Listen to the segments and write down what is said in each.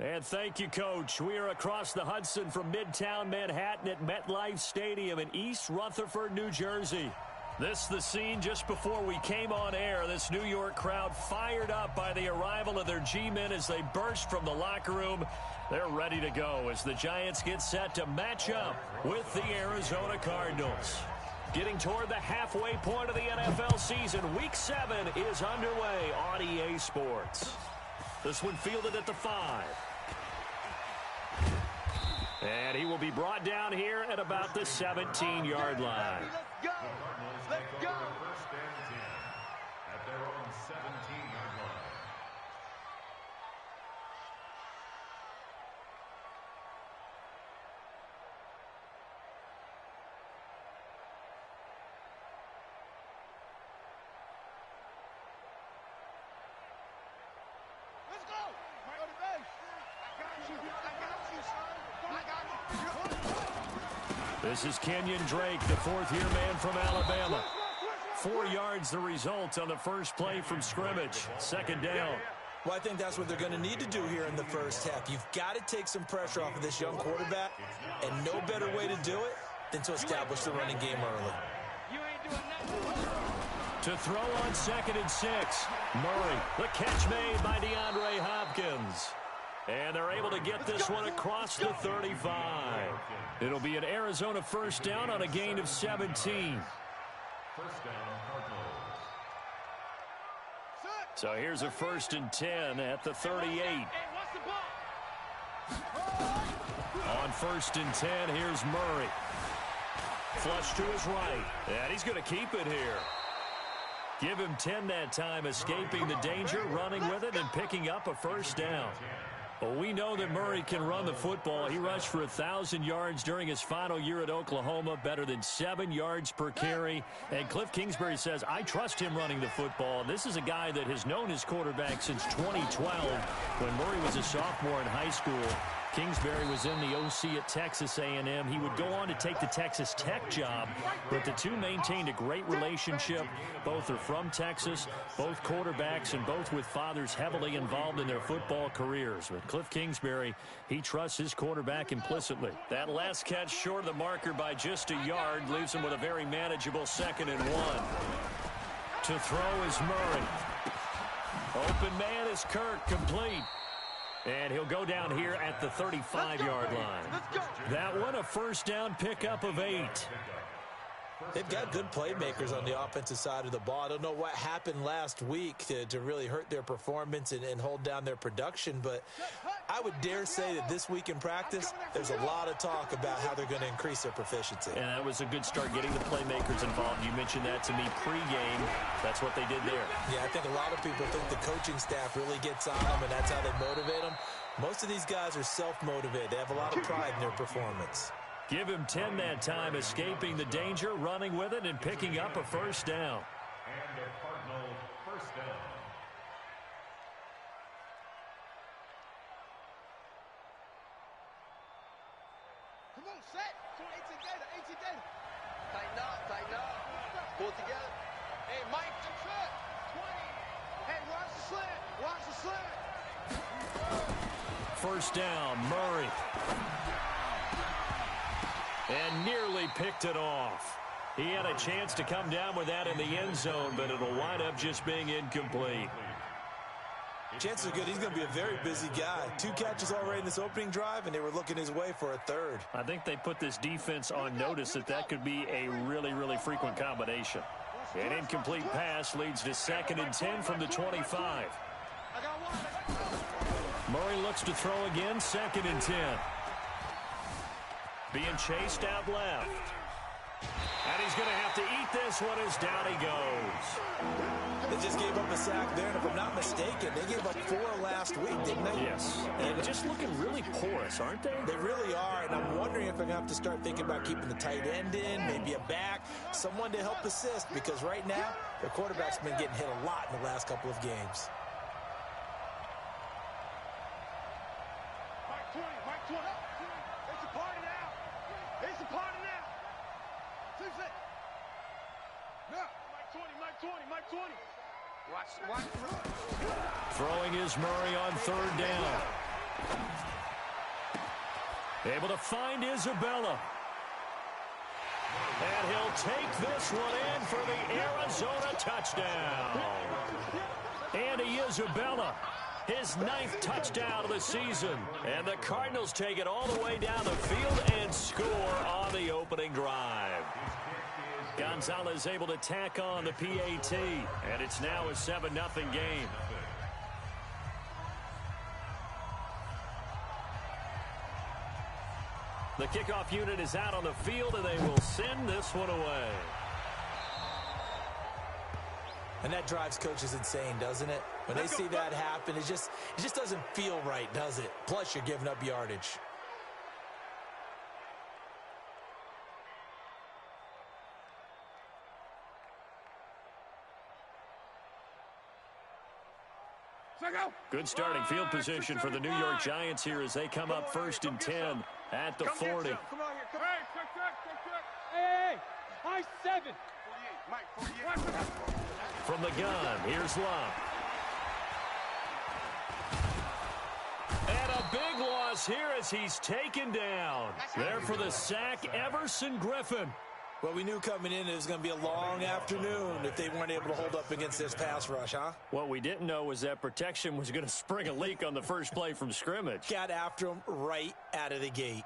And thank you, Coach. We are across the Hudson from Midtown Manhattan at MetLife Stadium in East Rutherford, New Jersey. This is the scene just before we came on air. This New York crowd fired up by the arrival of their G-men as they burst from the locker room. They're ready to go as the Giants get set to match up with the Arizona Cardinals. Getting toward the halfway point of the NFL season, Week 7 is underway on EA Sports. This one fielded at the 5. And he will be brought down here at about the 17-yard line. Let's go! Let's go! First and 10 at their own 17-yard line. Let's go! Go to base. I got you. I got you, son. I got you. This is Kenyon Drake, the fourth-year man from Alabama. 4 yards the result on the first play from scrimmage. Second down. Well, I think that's what they're going to need to do here in the first half. You've got to take some pressure off of this young quarterback, and no better way to do it than to establish the running game early. To throw on 2nd and 6. Murray, the catch made by DeAndre Hopkins. And they're able to get this one across the 35. It'll be an Arizona first down on a gain of 17. First down, Cardinals. So here's a 1st and 10 at the 38. On 1st and 10, here's Murray. Flush to his right. And he's going to keep it here. Give him 10 that time, escaping the danger, running with it, and picking up a first down. Well, we know that Murray can run the football. He rushed for 1,000 yards during his final year at Oklahoma, better than 7 yards per carry. And Cliff Kingsbury says, I trust him running the football. This is a guy that has known his quarterback since 2012 when Murray was a sophomore in high school. Kingsbury was in the OC at Texas A&M. He would go on to take the Texas Tech job, but the two maintained a great relationship. Both are from Texas, both quarterbacks, and both with fathers heavily involved in their football careers. With Cliff Kingsbury, he trusts his quarterback implicitly. That last catch short of the marker by just a yard leaves him with a very manageable 2nd and 1. To throw is Murray. Open man is Kirk, complete. And he'll go down here at the 35-yard line. That one, a first down pickup of 8. They've got good playmakers on the offensive side of the ball. I don't know what happened last week to really hurt their performance and hold down their production, but I would dare say that this week in practice, there's a lot of talk about how they're going to increase their proficiency. And that was a good start, getting the playmakers involved. You mentioned that to me pregame. That's what they did there. Yeah, I think a lot of people think the coaching staff really gets on them, and that's how they motivate them. Most of these guys are self-motivated. They have a lot of pride in their performance. Give him 10 that time, escaping the danger, running with it, and picking up a first down. And a Cardinal first down. Come on, set. 18 Gator, 18 Gator. Tighten up, tighten up. Pull it together. Hey, Mike, that's it. 20. Hey, watch the slant. Watch the slant. First down, Murray. And nearly picked it off. He had a chance to come down with that in the end zone, but it'll wind up just being incomplete. Chances are good he's going to be a very busy guy. 2 catches already in this opening drive, and they were looking his way for a 3rd. I think they put this defense on notice that could be a really, really frequent combination. An incomplete pass leads to 2nd and 10 from the 25. Murray looks to throw again, 2nd and 10. Being chased out left. And he's going to have to eat this one as down he goes. They just gave up a sack there, and if I'm not mistaken, they gave up 4 last week, didn't they? Yes. And just looking really porous, aren't they? They really are, and I'm wondering if they're going to have to start thinking about keeping the tight end in, maybe a back, someone to help assist, because right now, their quarterback's been getting hit a lot in the last couple of games. Mike 20. It's a party now. It's a party now. 2 6. Now. Mike 20. Watch. Throwing is Murray on 3rd down. Able to find Isabella. And he'll take this one in for the Arizona touchdown. Andy Isabella, his 9th touchdown of the season. And the Cardinals take it all the way down the field and score on the opening drive. Gonzalez able to tack on the PAT. And it's now a 7-0 game. The kickoff unit is out on the field, and they will send this one away. And that drives coaches insane, doesn't it? When they see that happen, it just doesn't feel right, does it? Plus, you're giving up yardage. Good starting field position for the New York Giants here as they come up 1st and 10 at the 40. Come on here. Come on. Hey, I 7. 48. Mike, 48. From the gun, here's Love. And a big loss here as he's taken down. There for the sack, Everson Griffin. Well, we knew coming in it was going to be a long afternoon if they weren't able to hold up against this pass rush, huh? What we didn't know was that protection was going to spring a leak on the first play from scrimmage. Got after him right out of the gate.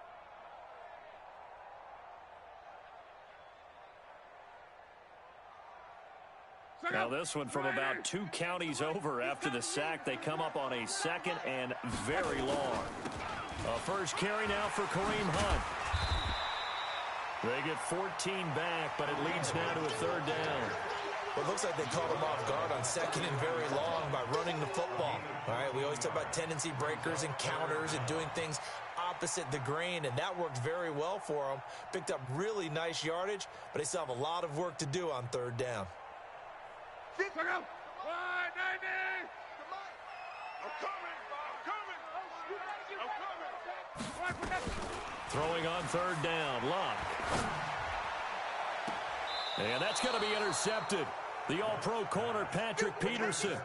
Now this one from about 2 counties over after the sack. They come up on a 2nd and very long. A first carry now for Kareem Hunt. They get 14 back, but it leads now to a 3rd down. Well, it looks like they caught him off guard on 2nd and very long by running the football. All right, we always talk about tendency breakers and counters and doing things opposite the grain, and that worked very well for them. Picked up really nice yardage, but they still have a lot of work to do on 3rd down. I'm coming. Throwing on 3rd down, Luck. And that's going to be intercepted. The all-pro corner, Patrick Peterson.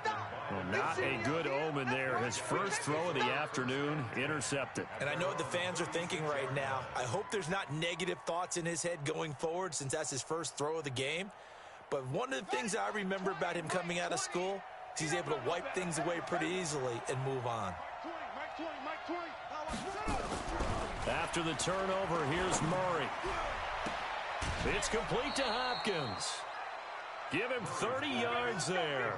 Well, not a good omen there. His first throw of the afternoon, intercepted. And I know what the fans are thinking right now. I hope there's not negative thoughts in his head going forward since that's his first throw of the game. But one of the things I remember about him coming out of school is he's able to wipe things away pretty easily and move on. After the turnover, here's Murray. It's complete to Hopkins. Give him 30 yards there.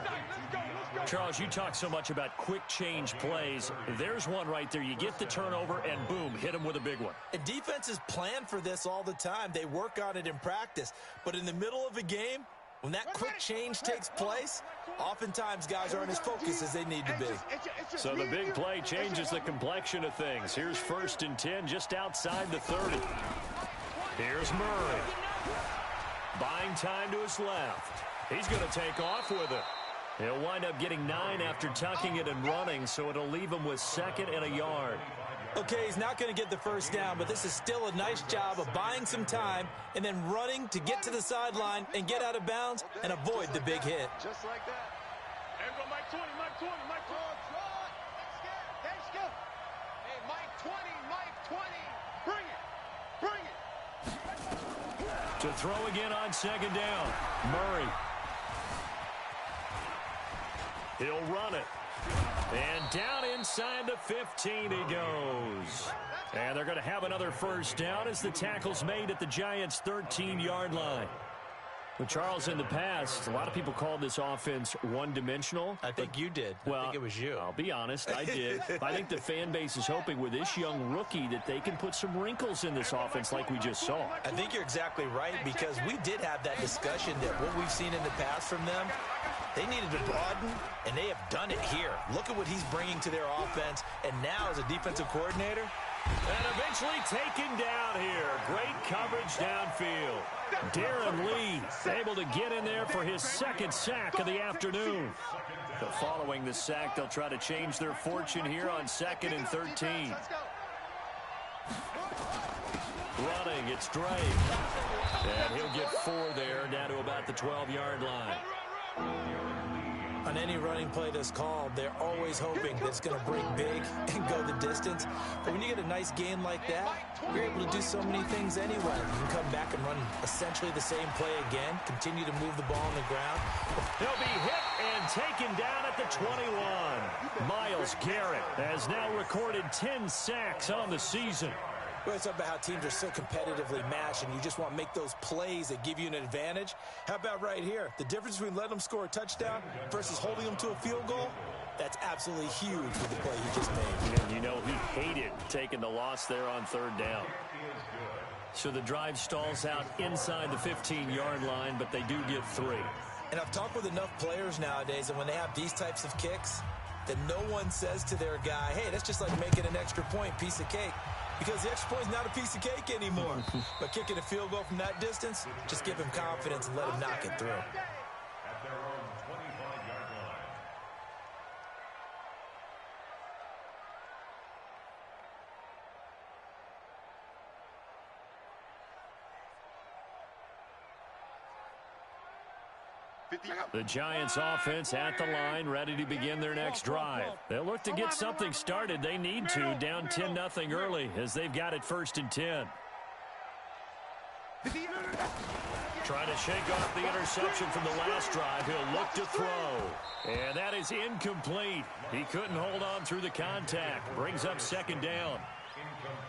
Charles, you talk so much about quick change plays. There's one right there. You get the turnover, and boom, hit him with a big one. And defenses plan for this all the time. They work on it in practice. But in the middle of a game, when that quick change takes place, oftentimes guys aren't as focused as they need to be. So the big play changes the complexion of things. Here's 1st and 10 just outside the 30. Here's Murray. Buying time to his left. He's going to take off with it. He'll wind up getting 9 after tucking it and running, so it'll leave him with 2nd and a yard. Okay, he's not going to get the first down, but this is still a nice job of buying some time and then running to get to the sideline and get out of bounds and avoid the big hit. Just like that. And go Mike 20, Mike 20, Mike 20. Let's go. Hey, Mike 20, Mike 20. Bring it. Bring it. To throw again on 2nd down. Murray. He'll run it. And down inside the 15 he goes. And they're going to have another first down as the tackle's made at the Giants' 13-yard line. Well, Charles, in the past, a lot of people called this offense one-dimensional. I think you did. Well, I think it was you. I'll be honest, I did. I think the fan base is hoping with this young rookie that they can put some wrinkles in this offense like we just saw. I think you're exactly right because we did have that discussion that what we've seen in the past from them, they needed to broaden, and they have done it here. Look at what he's bringing to their offense, and now as a defensive coordinator. And eventually taken down here. Great coverage downfield. Darren Lee able to get in there for his 2nd sack of the afternoon. But following the sack, they'll try to change their fortune here on 2nd and 13. Running, it's Drake. And he'll get 4 there, down to about the 12-yard line. on any running play that's called, they're always hoping that it's going to break big and go the distance. But when you get a nice gain like that, you're able to do so many things anyway. You can come back and run essentially the same play again, continue to move the ball on the ground. He'll be hit and taken down at the 21. Myles Garrett has now recorded 10 sacks on the season. Well, it's about how teams are so competitively matched, and you just want to make those plays that give you an advantage. How about right here? The difference between letting them score a touchdown versus holding them to a field goal, that's absolutely huge with the play he just made. And you know he hated taking the loss there on third down. So the drive stalls out inside the 15-yard line, but they do get 3. And I've talked with enough players nowadays, and when they have these types of kicks, that no one says to their guy, hey, that's just like making an extra point, piece of cake. Because the extra point is not a piece of cake anymore. But kicking a field goal from that distance, just give him confidence and let him knock it through. At their own 25-yard line. The Giants offense at the line, ready to begin their next drive. They'll look to get something started. They need to, down 10-0 early as they've got it 1st and 10. Trying to shake off the interception from the last drive. He'll look to throw. And that is incomplete. He couldn't hold on through the contact. Brings up 2nd down.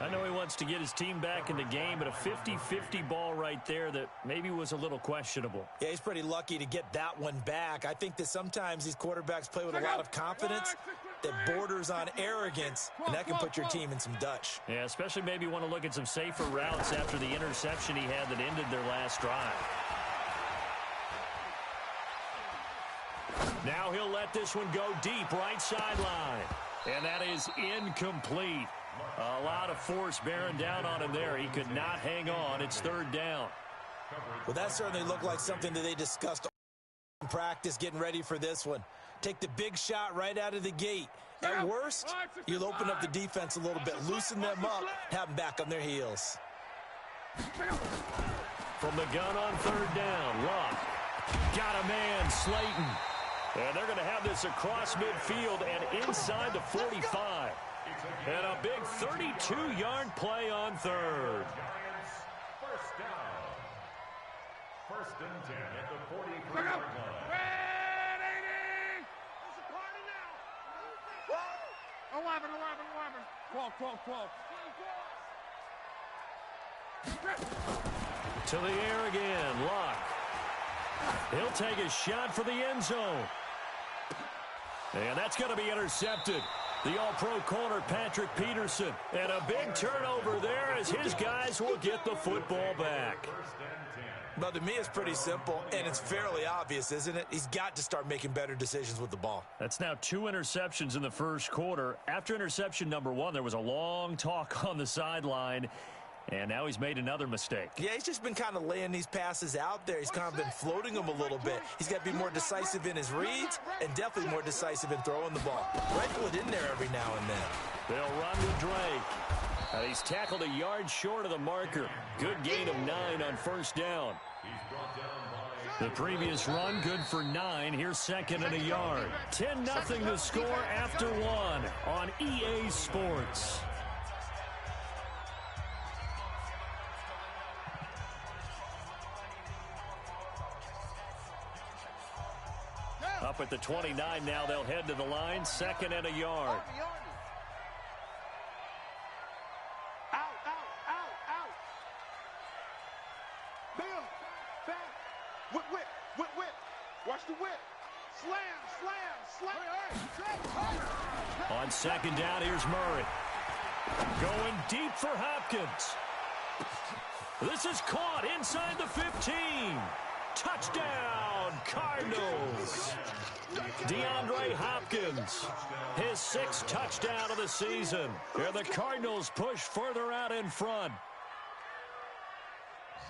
I know he wants to get his team back in the game, but a 50-50 ball right there that maybe was a little questionable. Yeah, he's pretty lucky to get that one back. I think that sometimes these quarterbacks play with a lot of confidence that borders on arrogance, and that can put your team in some Dutch. Yeah, especially maybe want to look at some safer routes after the interception he had that ended their last drive. Now he'll let this one go deep, right sideline. And that is incomplete. A lot of force bearing down on him there. He could not hang on. It's 3rd down. Well, that certainly looked like something that they discussed in practice getting ready for this one. Take the big shot right out of the gate. At worst, you'll open up the defense a little bit, loosen them up, have them back on their heels. From the gun on 3rd down, Luck. Got a man, Slayton. And they're going to have this across midfield and inside the 45. And a big 32-yard play on 3rd. Giants, 1st down. 1st and 10 at the 43-yard line. It's a party now. 11. 12. To the air again, Luck. He'll take a shot for the end zone. And that's going to be intercepted. The all-pro corner, Patrick Peterson. And a big turnover there as his guys will get the football back. But to me, it's pretty simple, and it's fairly obvious, isn't it? He's got to start making better decisions with the ball. That's now 2 interceptions in the first quarter. After interception number 1, there was a long talk on the sideline. And now he's made another mistake. Yeah, he's just been kind of laying these passes out there. He's kind of been floating them a little bit. He's got to be more decisive in his reads and definitely more decisive in throwing the ball. Rifle it in there every now and then. They'll run with Drake. And he's tackled a yard short of the marker. Good gain of 9 on 1st down. The previous run, good for 9. Here's 2nd and a yard. 10-0 the score after 1 on EA Sports. Up at the 29 now, they'll head to the line. 2nd and a yard. Out. Bill, back. Whip. Watch the whip. Slam. On 2nd down, here's Murray. Going deep for Hopkins. This is caught inside the 15. Touchdown, Cardinals. DeAndre Hopkins, his 6th touchdown of the season. And the Cardinals push further out in front.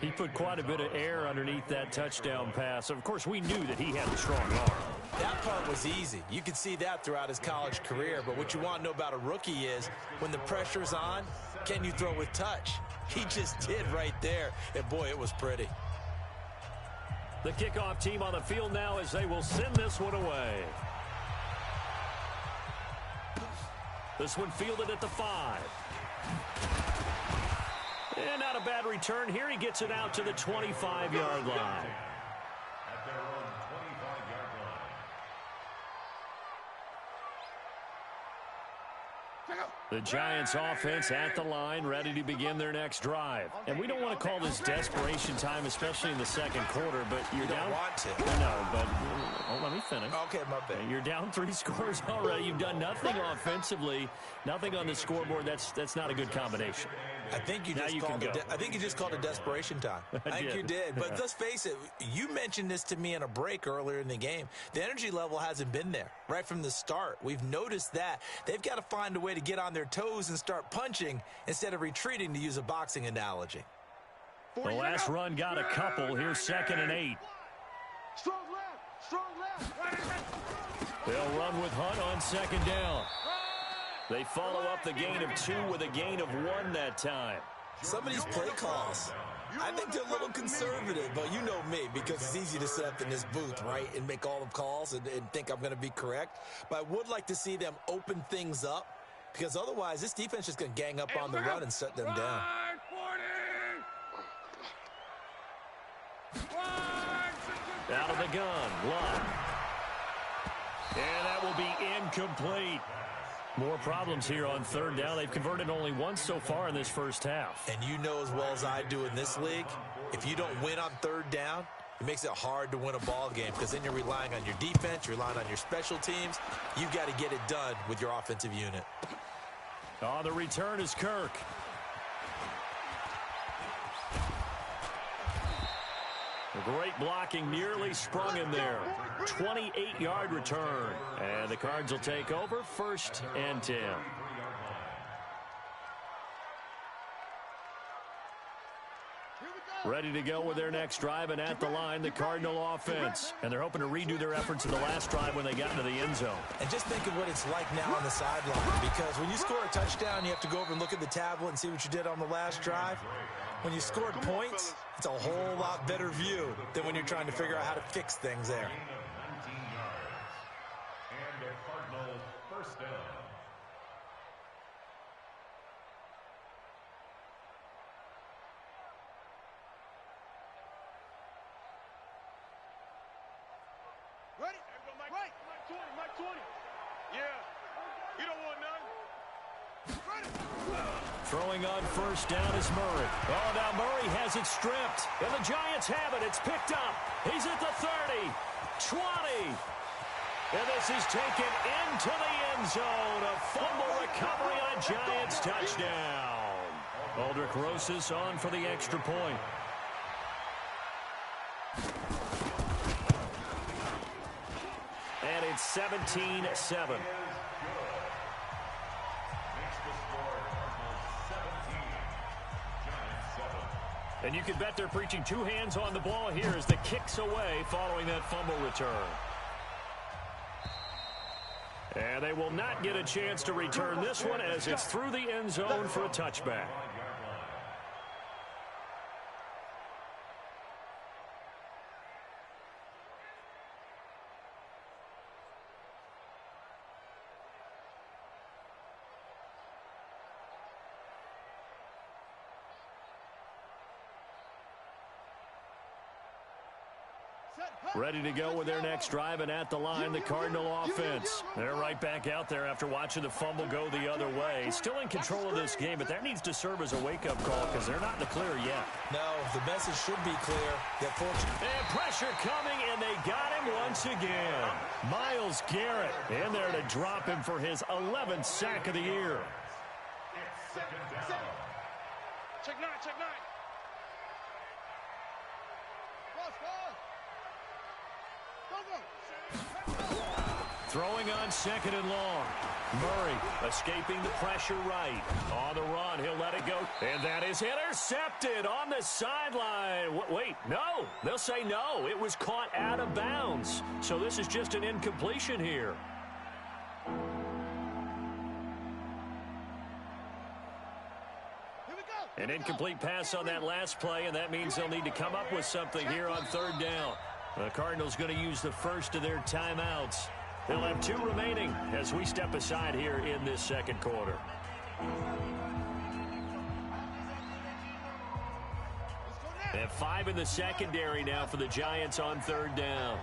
He put quite a bit of air underneath that touchdown pass. Of course, we knew that he had a strong arm. That part was easy. You could see that throughout his college career. But what you want to know about a rookie is when the pressure's on, can you throw with touch? He just did right there. And, boy, it was pretty. The kickoff team on the field now as they will send this one away. This one fielded at the 5. And not a bad return here. He gets it out to the 25-yard line. At their own 25-yard line. The Giants offense at the line, ready to begin their next drive. And we don't want to call this desperation time, especially in the second quarter, but you're down. Want to. I know, but let me finish. Okay, my bad. You're down 3 scores already. You've done nothing offensively, nothing on the scoreboard. That's not a good combination. I think you just called it. I think you just called it desperation time. I think you did. But let's face it. You mentioned this to me in a break earlier in the game. The energy level hasn't been there right from the start. We've noticed that they've got to find a way to get on their toes and start punching instead of retreating, to use a boxing analogy. The last run got a couple. Here's 2nd and 8. Strong left. Strong left. They'll run with Hunt on 2nd down. They follow up the gain of 2 with a gain of 1 that time. Some of these play calls, I think they're a little conservative, but you know me, because it's easy to sit up in this booth, right, and make all the calls and think I'm going to be correct. But I would like to see them open things up, because otherwise this defense is going to gang up on the run and shut them down. Out of the gun, Love. And that will be incomplete. More problems here on 3rd down. They've converted only once so far in this first half. And you know as well as I do in this league, if you don't win on 3rd down, it makes it hard to win a ball game, because then you're relying on your defense, you're relying on your special teams. You've got to get it done with your offensive unit. The return is Kirk. Great blocking, nearly sprung him there. 28-yard return. And the Cards will take over, 1st and 10. Ready to go with their next drive, and at the line, the Cardinal offense. And they're hoping to redo their efforts in the last drive when they got into the end zone. And just think of what it's like now on the sideline, because when you score a touchdown, you have to go over and look at the tablet and see what you did on the last drive. When you scored points, it's a whole lot better view than when you're trying to figure out how to fix things there. 19 yards. And a Cardinal 1st down. Ready? Right. Mike 20. Yeah. You don't want none. Ready. Throwing on 1st down is Murray. Oh, now Murray has it stripped. And the Giants have it. It's picked up. He's at the 30, 20. And this is taken into the end zone. A fumble recovery on Giants touchdown. Aldrich Rosas on for the extra point. And it's 17-7. And you can bet they're preaching 2 hands on the ball here as the kick's away following that fumble return. And they will not get a chance to return this one as it's through the end zone for a touchback. Ready to go with their next drive, and at the line, the Cardinal offense. They're right back out there after watching the fumble go the other way. Still in control of this game, but that needs to serve as a wake-up call because they're not in the clear yet. No, the message should be clear. That and pressure coming, and they got him once again. Myles Garrett in there to drop him for his 11th sack of the year. It's 2nd down. Check 9, check 9. Throwing on 2nd and long. Murray escaping the pressure right. On the run, he'll let it go. And that is intercepted on the sideline. Wait, no. They'll say no. It was caught out of bounds. So this is just an incompletion here. An incomplete pass on that last play, and that means they'll need to come up with something here on 3rd down. The Cardinals going to use the first of their timeouts. They'll have 2 remaining as we step aside here in this second quarter. They have 5 in the secondary now for the Giants on 3rd down.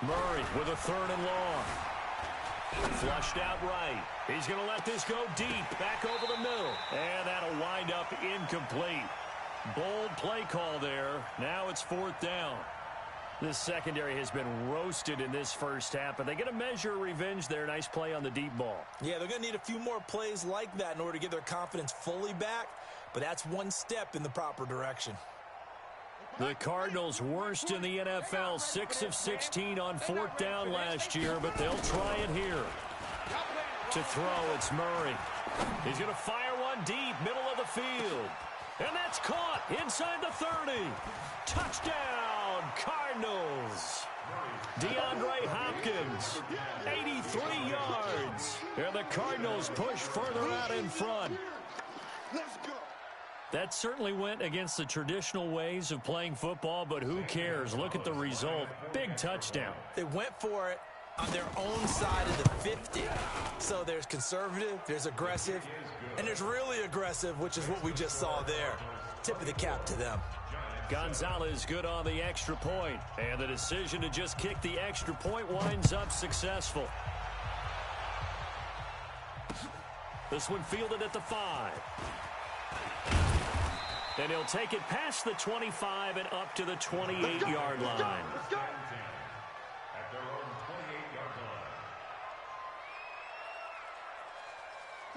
Murray with a 3rd and long. Flushed out right. He's going to let this go deep, back over the middle. And that'll wind up incomplete. Bold play call there. Now it's 4th down. This secondary has been roasted in this first half, but they get a measure of revenge there. Nice play on the deep ball. Yeah, they're going to need a few more plays like that in order to get their confidence fully back, but that's one step in the proper direction. The Cardinals worst in the NFL, 6 of 16 on 4th down last year, but they'll try it here. To throw, it's Murray. He's going to fire one deep, middle of the field. And that's caught inside the 30. Touchdown, Cardinals. DeAndre Hopkins, 83 yards. And the Cardinals push further out in front. Let's go. That certainly went against the traditional ways of playing football, but who cares? Look at the result. Big touchdown. They went for it on their own side of the 50. So there's conservative, there's aggressive, and there's really aggressive, which is what we just saw there. Tip of the cap to them. Gonzalez good on the extra point, and the decision to just kick the extra point winds up successful. This one fielded at the 5. And he'll take it past the 25 and up to the 28-yard line. At their own 28-yard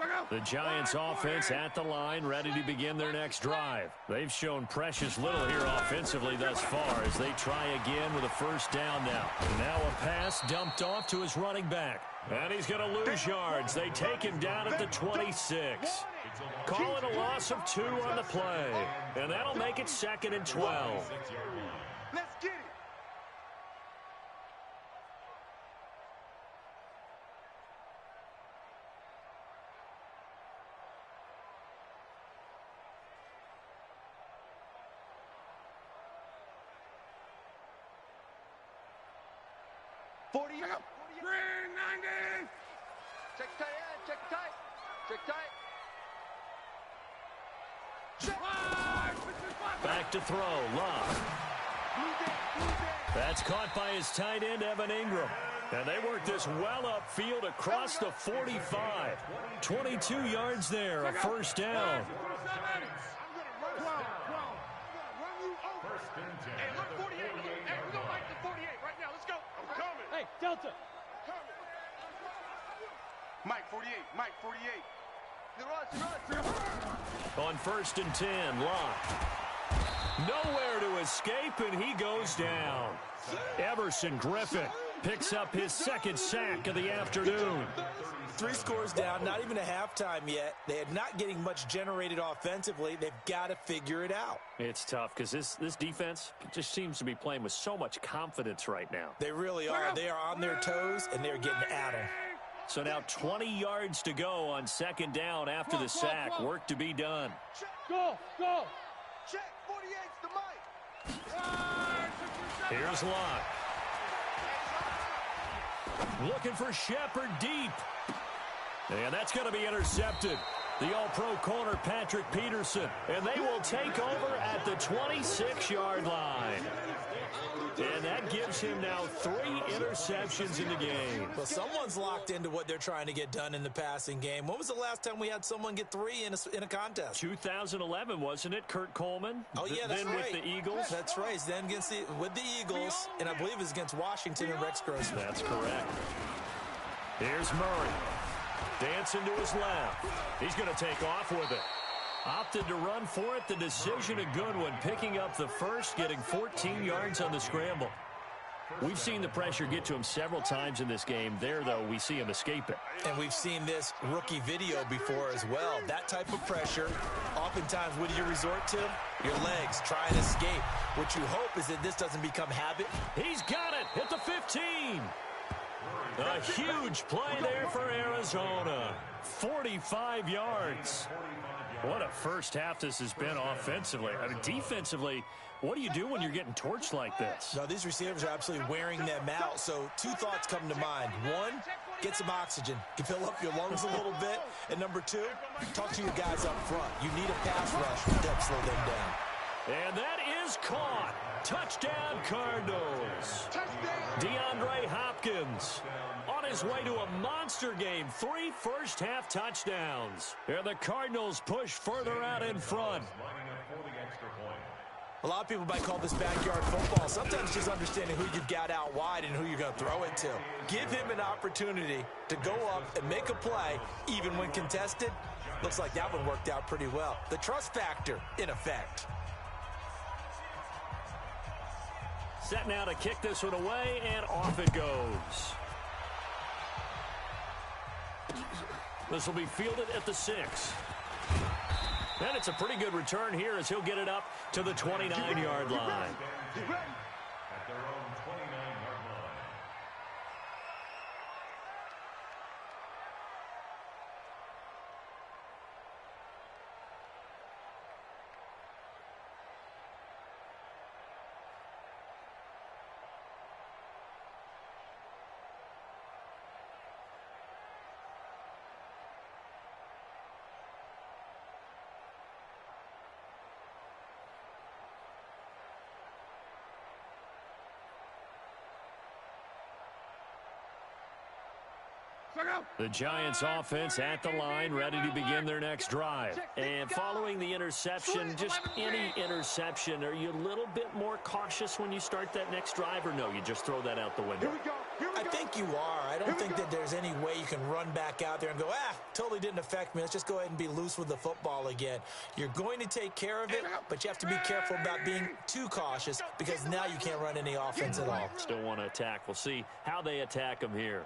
line. The Giants offense at the line, ready to begin their next drive. They've shown precious little here offensively thus far as they try again with a 1st down now. Now a pass dumped off to his running back. And he's going to lose yards. They take him down at the 26. Calling a loss of 2 on the play. And that'll make it 2nd and 12. Let's get it. Green 90. Check tight end. Check tight. Check tight. Back to throw. Love. That's caught by his tight end, Evan Ingram. And they work this well upfield across the 45. 22 yards there, a 1st down. Hey, look, 48. Hey, we're going to make the 48 right now. Let's go. I'm coming. Hey, Delta. Mike 48. Mike 48. He runs. On 1st and 10, Locke. Nowhere to escape, and he goes down. Everson Griffin picks up his 2nd sack of the afternoon. 3 scores down, not even a halftime yet. They are not getting much generated offensively. They've got to figure it out. It's tough because this defense just seems to be playing with so much confidence right now. They really are. They are on their toes, and they're getting at them. So now 20 yards to go on 2nd down after the sack. Work to be done. Go. Check. 48's the Mike. Here's Locke. Looking for Shepard deep. And that's going to be intercepted. The All-Pro corner, Patrick Peterson. And they will take over at the 26-yard line. And that gives him now 3 interceptions in the game. Well, someone's locked into what they're trying to get done in the passing game. When was the last time we had someone get 3 in a contest? 2011, wasn't it? Kurt Coleman? Oh, yeah, that's then right. with the Eagles? That's right. Then with the Eagles, and I believe it was against Washington and Rex Grossman. That's correct. Here's Murray. Dancing to his left. He's going to take off with it. Opted to run for it. The decision a good one. Picking up the 1st, getting 14 yards on the scramble. We've seen the pressure get to him several times in this game. There, though, we see him escape it. And we've seen this rookie video before as well. That type of pressure, oftentimes, what do you resort to? Your legs, try and escape. What you hope is that this doesn't become habit. He's got it at the 15. A huge play there for Arizona. 45 yards. What a first half this has been offensively. I mean, defensively, what do you do when you're getting torched like this? No, these receivers are absolutely wearing them out. So two thoughts come to mind. One, get some oxygen. You can fill up your lungs a little bit. And number two, talk to your guys up front. You need a pass rush to help slow them down. And that is caught. Touchdown, Cardinals. DeAndre Hopkins on his way to a monster game. 3 first-half touchdowns. And the Cardinals push further out in front. A lot of people might call this backyard football. Sometimes just understanding who you've got out wide and who you're going to throw it to. Give him an opportunity to go up and make a play, even when contested. Looks like that one worked out pretty well. The trust factor, in effect. Set now to kick this one away, and off it goes. This will be fielded at the 6. And it's a pretty good return here as he'll get it up to the 29-yard line. At their own 29-yard line. The Giants offense at the line, ready to begin their next drive. And following the interception, just any interception, are you a little bit more cautious when you start that next drive, or no, you just throw that out the window? I think you are. I don't think that there's any way you can run back out there and go, totally didn't affect me. Let's just go ahead and be loose with the football again. You're going to take care of it, but you have to be careful about being too cautious because now you can't run any offense at all. Still want to attack. We'll see how they attack them here.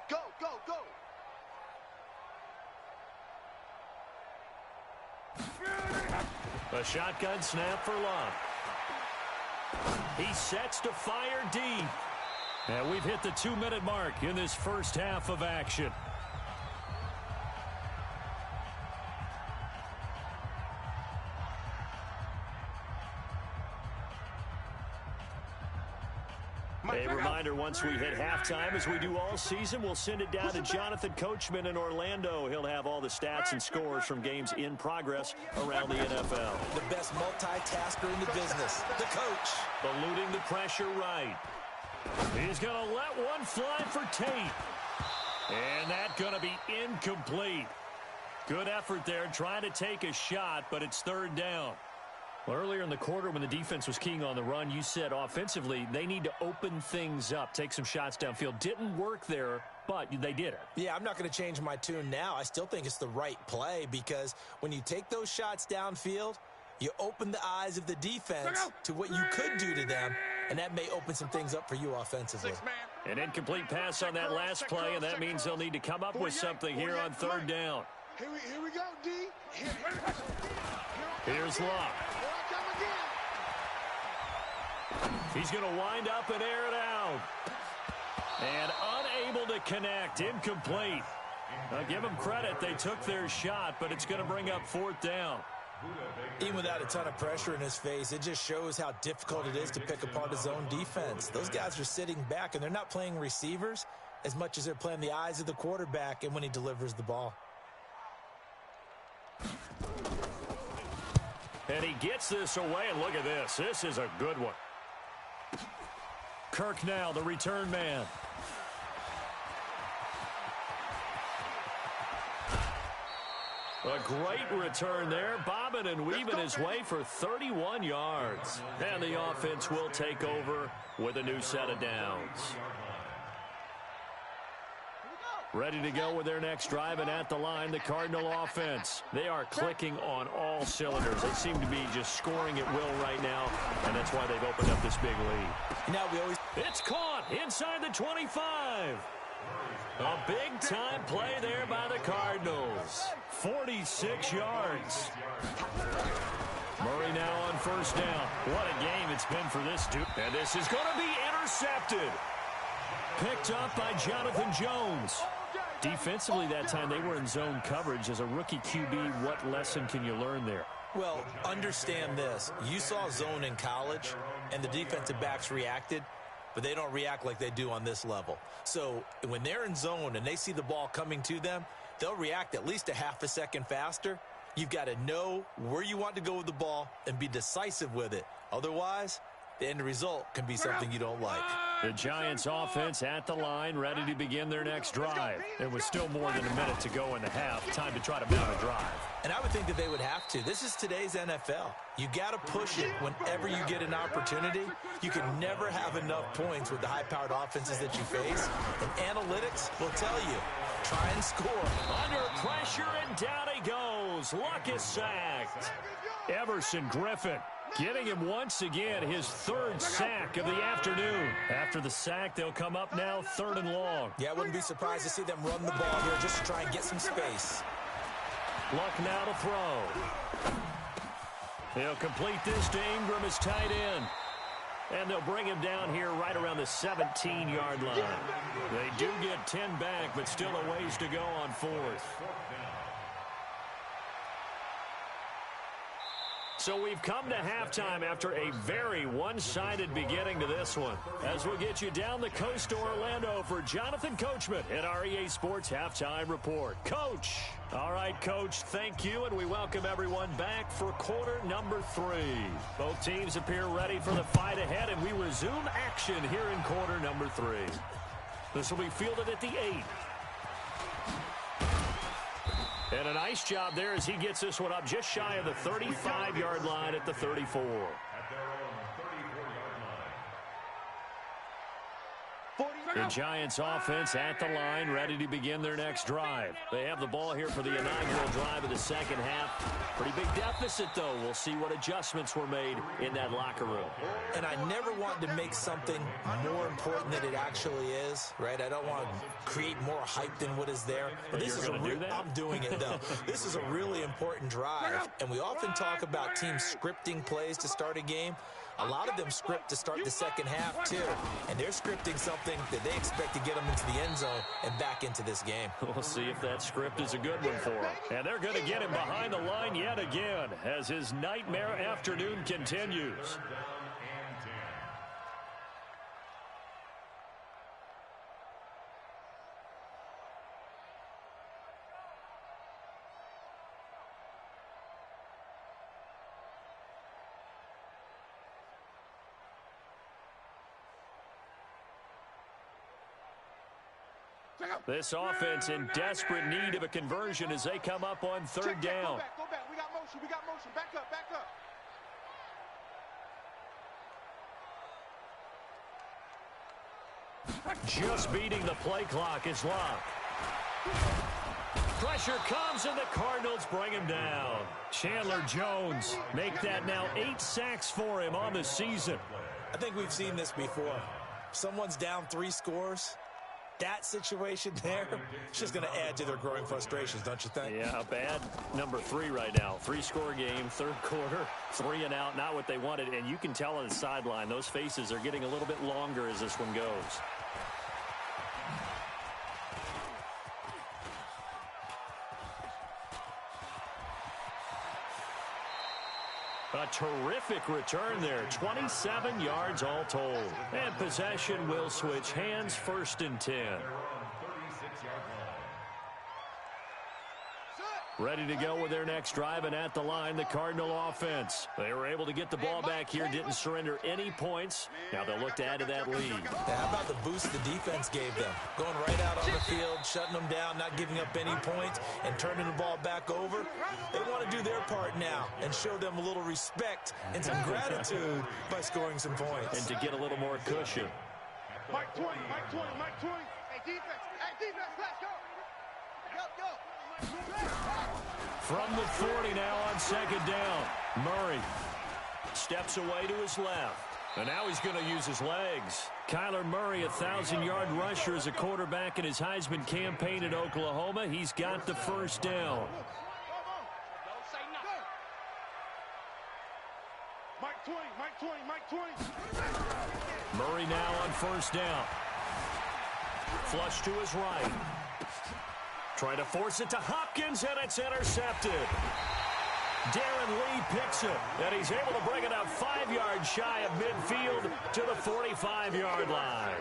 Go, go, go. A shotgun snap for Love. He sets to fire deep. And we've hit the 2-minute mark in this first half of action. A reminder, once we hit halftime, as we do all season, we'll send it down to Jonathan Coachman in Orlando. He'll have all the stats and scores from games in progress around the NFL. The best multitasker in the business, the coach. Eluding the pressure right. He's going to let one fly for Tate. And that's going to be incomplete. Good effort there, trying to take a shot, but it's third down. Well, earlier in the quarter when the defense was keying on the run, you said offensively they need to open things up, take some shots downfield. Didn't work there, but they did it. Yeah, I'm not going to change my tune now. I still think it's the right play because when you take those shots downfield, you open the eyes of the defense to what you could do to them, and that may open some things up for you offensively. An incomplete pass on that last play, and that means they'll need to come up with something here on third down. Here we go, D. Here's Locke. He's going to wind up and air it out. And unable to connect. Incomplete. I'll give them credit. They took their shot, but it's going to bring up fourth down. Even without a ton of pressure in his face, it just shows how difficult it is to pick apart his own defense. Those guys are sitting back, and they're not playing receivers as much as they're playing the eyes of the quarterback and when he delivers the ball. And he gets this away, and look at this. This is a good one. Kirk now, the return man. A great return there, bobbing and weaving his way for 31 yards. And the offense will take over with a new set of downs. Ready to go with their next drive, and at the line, the Cardinal offense. They are clicking on all cylinders. They seem to be just scoring at will right now, and that's why they've opened up this big lead. Now we always... It's caught inside the 25. A big-time play there by the Cardinals. 46 yards. Murray now on first down. What a game it's been for this dude. And this is going to be intercepted. Picked up by Jonathan Jones. Defensively that time, they were in zone coverage. As a rookie QB, what lesson can you learn there? Well, understand this. You saw zone in college, and the defensive backs reacted, but they don't react like they do on this level. So when they're in zone and they see the ball coming to them, they'll react at least a half a second faster. You've got to know where you want to go with the ball and be decisive with it. Otherwise, the end result can be something you don't like. The Giants offense at the line, ready to begin their next drive. It was still more than a minute to go in the half. Time to try to mount a drive. And I would think that they would have to. This is today's NFL. You got to push it whenever you get an opportunity. You can never have enough points with the high-powered offenses that you face. And analytics will tell you, try and score. Under pressure, and down he goes. Luck is sacked. Everson Griffin getting him once again his third sack of the afternoon. After the sack, they'll come up now 3rd and long. Yeah, I wouldn't be surprised to see them run the ball here just to try and get some space. Luck now to throw. He'll complete this to Ingram as tight end. And they'll bring him down here right around the 17-yard line. They do get 10 back, but still a ways to go on 4th. So we've come to halftime after a very one-sided beginning to this one. As we'll get you down the coast to Orlando for Jonathan Coachman at our EA Sports Halftime Report. Coach. All right, Coach, thank you, and we welcome everyone back for quarter number 3. Both teams appear ready for the fight ahead, and we resume action here in quarter number 3. This will be fielded at the 8. And a nice job there as he gets this one up just shy of the 35-yard line at the 34. The Giants offense at the line, ready to begin their next drive. They have the ball here for the inaugural drive of the second half. Pretty big deficit, though. We'll see what adjustments were made in that locker room. And I never want to make something more important than it actually is, right? I don't want to create more hype than what is there. But this is I'm doing it, though. This is a really important drive. And we often talk about teams scripting plays to start a game. A lot of them script to start the second half, too. And they're scripting something that they expect to get them into the end zone and back into this game. We'll see if that script is a good one for them. And they're going to get him behind the line yet again as his nightmare afternoon continues. This offense in desperate need of a conversion as they come up on 3rd down. Go back. We got motion. Back up. Just beating the play clock is Luck. Pressure comes and the Cardinals bring him down. Chandler Jones make that now 8 sacks for him on the season. I think we've seen this before. Someone's down 3 scores. That situation there, it's just going to add to their growing frustrations, don't you think? Yeah, a bad number 3 right now. 3-score game, 3rd quarter, 3 and out, not what they wanted. And you can tell on the sideline, those faces are getting a little bit longer as this one goes. A terrific return there. 27 yards all told. And possession will switch hands, 1st and 10. Ready to go with their next drive, and at the line, the Cardinal offense. They were able to get the ball back here, didn't surrender any points. Now they'll look to add to that lead. Yeah, how about the boost the defense gave them? Going right out on the field, shutting them down, not giving up any points, and turning the ball back over. They want to do their part now and show them a little respect and some gratitude by scoring some points. And to get a little more cushion. Mike 20. Hey, defense, let's go. Go. From the 40 now on 2nd down. Murray steps away to his left. And now he's going to use his legs. Kyler Murray, a 1,000-yard rusher as a quarterback in his Heisman campaign at Oklahoma. He's got the first down. Mike 20, Mike 20, Mike 20. Murray now on first down. Flush to his right. Trying to force it to Hopkins, and it's intercepted. Darren Lee picks it, and he's able to bring it up 5 yards shy of midfield to the 45-yard line.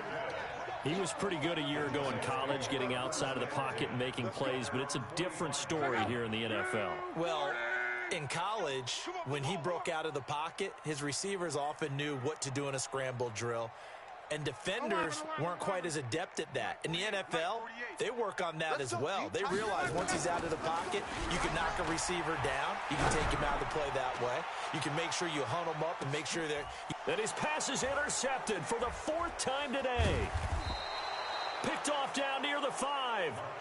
He was pretty good a year ago in college, getting outside of the pocket and making plays, but it's a different story here in the NFL. Well, in college, when he broke out of the pocket, his receivers often knew what to do in a scramble drill. And defenders weren't quite as adept at that. In the NFL, they work on that as well. They realize once he's out of the pocket, you can knock a receiver down. You can take him out of the play that way. You can make sure you hunt him up and make sure that his pass is intercepted for the 4th time today. Picked off down near the 5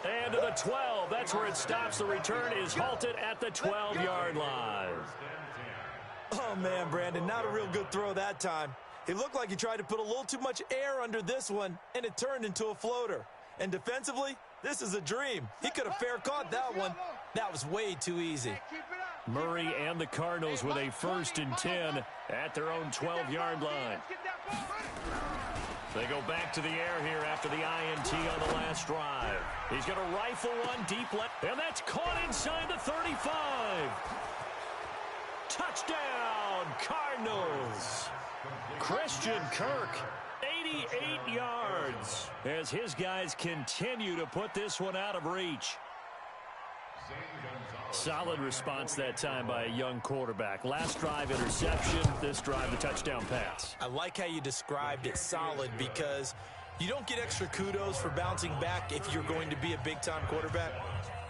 and to the 12. That's where it stops. The return is halted at the 12-yard line. Oh, man, Brandon, not a real good throw that time. It looked like he tried to put a little too much air under this one, and it turned into a floater. And defensively, this is a dream. He could have fair caught that one. That was way too easy. Murray and the Cardinals with a 1st and 10 at their own 12-yard line. They go back to the air here after the INT on the last drive. He's going to rifle one deep left, and that's caught inside the 35. Touchdown, Cardinals. Christian Kirk, 88 yards, as his guys continue to put this one out of reach. Solid response that time by a young quarterback. Last drive, interception. This drive, the touchdown pass. I like how you described it, solid, because you don't get extra kudos for bouncing back if you're going to be a big-time quarterback.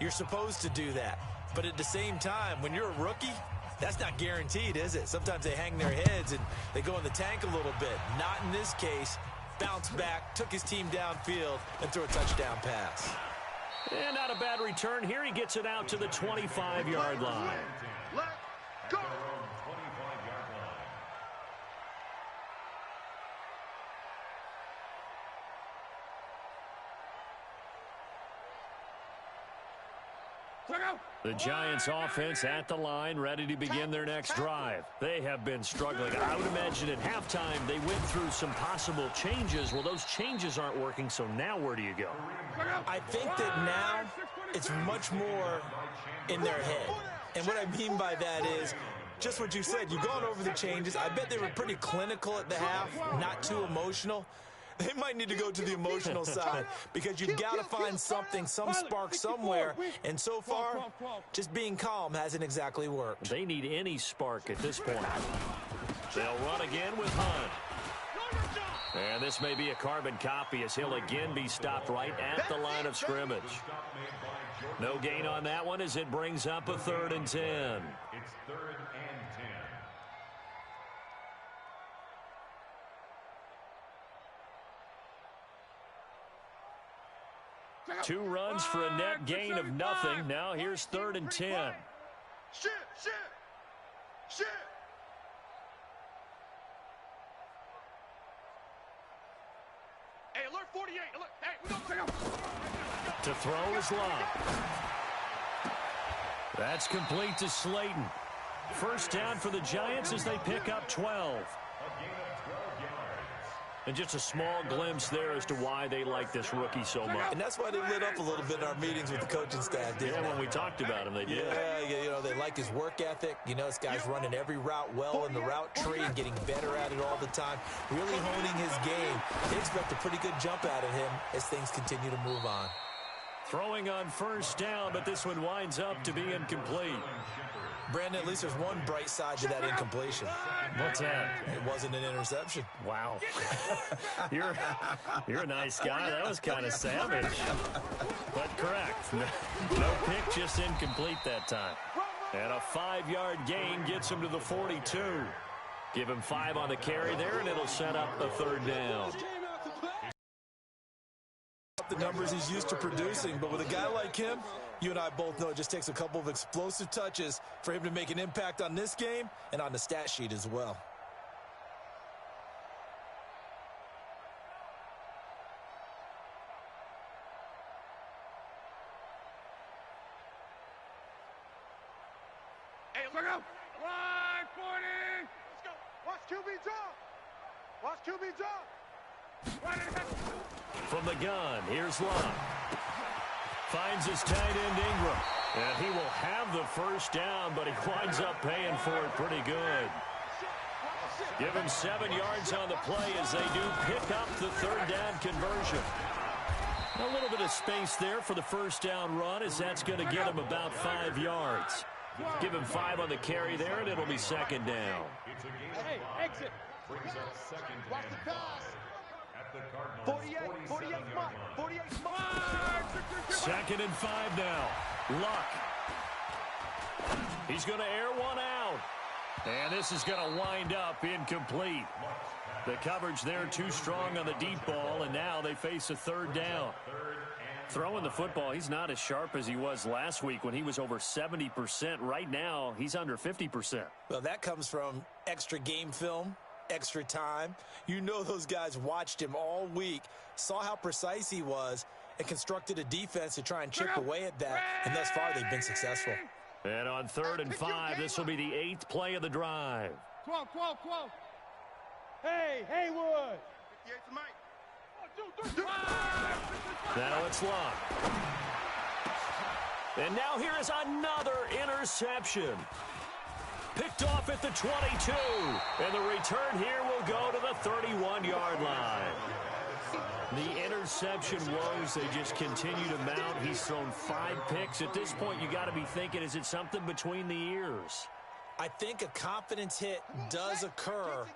You're supposed to do that. But at the same time, when you're a rookie, that's not guaranteed, is it? Sometimes they hang their heads and they go in the tank a little bit. Not in this case. Bounced back, took his team downfield, and threw a touchdown pass. And not a bad return here. He gets it out to the 25-yard line. Let's go. The Giants offense at the line, ready to begin their next drive. They have been struggling. I would imagine at halftime they went through some possible changes. Well, those changes aren't working, so now where do you go? I think that now it's much more in their head. And what I mean by that is just what you said. You've gone over the changes. I bet they were pretty clinical at the half, not too emotional. They might need to go to the emotional side because you've got to find something, some spark somewhere. And so far, just being calm hasn't exactly worked. They need any spark at this point. They'll run again with Hunt. And this may be a carbon copy as he'll again be stopped right at the line of scrimmage. No gain on that one as it brings up a 3rd and 10. It's 3rd and 10. 2 runs for a net gain of nothing. Now here's 3rd and 10. Shit. Hey, alert 48. Alert. Hey, we don't take him. To throw is Love. That's complete to Slayton. First down for the Giants as they pick up 12. And just a small glimpse there as to why they like this rookie so much. And that's why they lit up a little bit in our meetings with the coaching staff, didn't they? When we talked about him, they did. Yeah, you know, they like his work ethic. You know, this guy's running every route well in the route tree and getting better at it all the time. Really honing his game. They expect a pretty good jump out of him as things continue to move on. Throwing on first down, but this one winds up to be incomplete. Brandon, at least there's one bright side to that incompletion. What's that? It wasn't an interception. Wow. You're a nice guy. That was kind of savage. But correct. No pick, just incomplete that time. And a 5-yard gain gets him to the 42. Give him 5 on the carry there, and it'll set up a 3rd down. The numbers he's used to producing, but with a guy like him, you and I both know it just takes a couple of explosive touches for him to make an impact on this game and on the stat sheet as well. 540. Let's go. Watch QB drop. Watch QB drop. From the gun, here's Love. Finds his tight end Ingram. And he will have the first down, but he winds up paying for it pretty good. Give him 7 yards on the play as they do pick up the third down conversion. A little bit of space there for the first down run, as that's going to get him about 5 yards. Give him 5 on the carry there, and it'll be second down. Hey, exit. Watch the pass. 48 smart. 48 smart. Second and 5 now. Luck. He's going to air one out. And this is going to wind up incomplete. The coverage there too strong on the deep ball, and now they face a third down. Throwing the football, he's not as sharp as he was last week when he was over 70%. Right now, he's under 50%. Well, that comes from extra game film, extra time. You know those guys watched him all week, saw how precise he was, and constructed a defense to try and chip away at that, and thus far they've been successful. And on 3rd and 5, this will be the 8th play of the drive. 12. Hey, Haywood. 58 to Mike. 1, 2, 3, 5. Now it's Luck. And now here is another interception. Picked off at the 22. And the return here will go to the 31-yard line. The interception woes, they just continue to mount. He's thrown 5 picks. At this point, you got to be thinking, is it something between the ears? I think a confidence hit does occur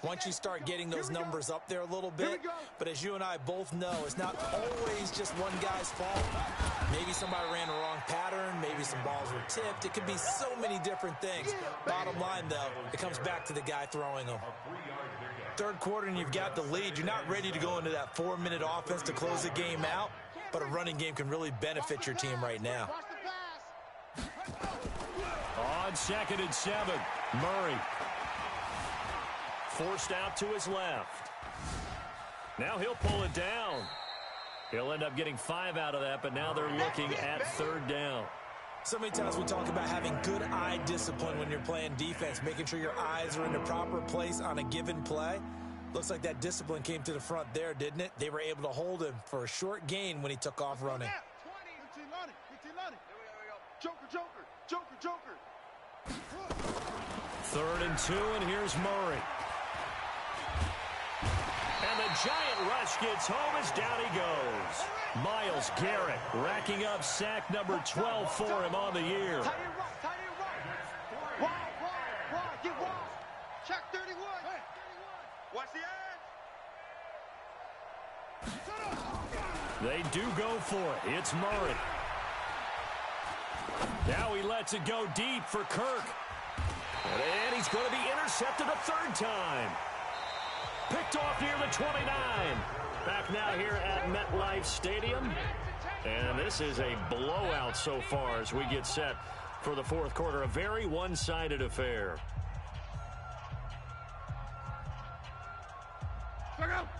once you start getting those numbers up there a little bit. But as you and I both know, it's not always just one guy's fault. Maybe somebody ran the wrong pattern. Maybe some balls were tipped. It could be so many different things. Bottom line, though, it comes back to the guy throwing them. Third quarter and you've got the lead. You're not ready to go into that 4-minute offense to close the game out, but a running game can really benefit your team right now. On 2nd and 7, Murray. Forced out to his left. Now he'll pull it down. He'll end up getting 5 out of that, but now they're looking at 3rd down. So many times we talk about having good eye discipline when you're playing defense, making sure your eyes are in the proper place on a given play. Looks like that discipline came to the front there, didn't it? They were able to hold him for a short gain when he took off running. 15 Joker. 3rd and 2, and here's Murray. And the giant rush gets home as down he goes. Myles Garrett racking up sack number 12 for him on the year. Tight end right. Wide. Get wide. Check 31. Watch the edge. They do go for it. It's Murray. Now he lets it go deep for Kirk. And he's going to be intercepted a 3rd time. Picked off near the 29. Back now here at MetLife Stadium. And this is a blowout so far as we get set for the 4th quarter. A very one-sided affair.